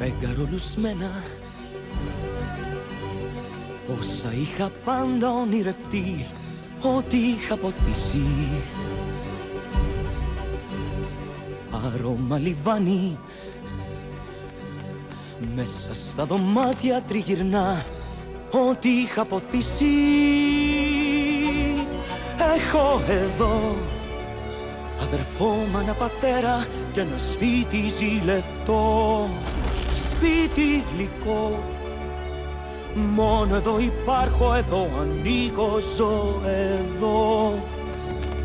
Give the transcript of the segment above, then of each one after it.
φεγγάρο λουσμένα, όσα είχα πάντα ονειρευτεί, ό,τι είχα αποθήσει. Αρώμα λιβάνι μέσα στα δωμάτια τριγυρνά, ό,τι είχα αποθήσει. Έχω εδώ αδερφό, μάνα, πατέρα και ένα σπίτι ζηλευτό, σπίτι γλυκό. Μόνο εδώ υπάρχω, εδώ ανήκω, ζω εδώ.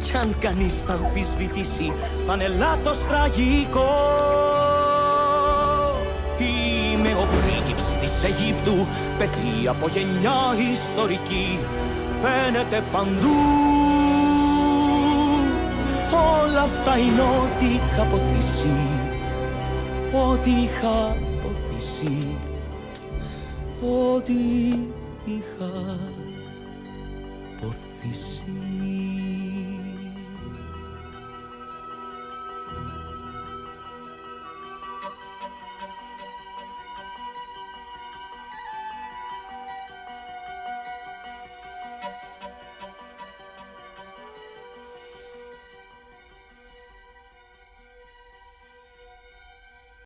Κι αν κανείς θα αμφισβητήσει, θα είναι λάθος τραγικό. Είμαι ο πρίγκιπς της Αιγύπτου, παιδί από γενιά ιστορική, φαίνεται παντού. Όλα αυτά είναι ό,τι είχα αποθήσει, ό,τι είχα αποθήσει, ό,τι είχα αποθήσει.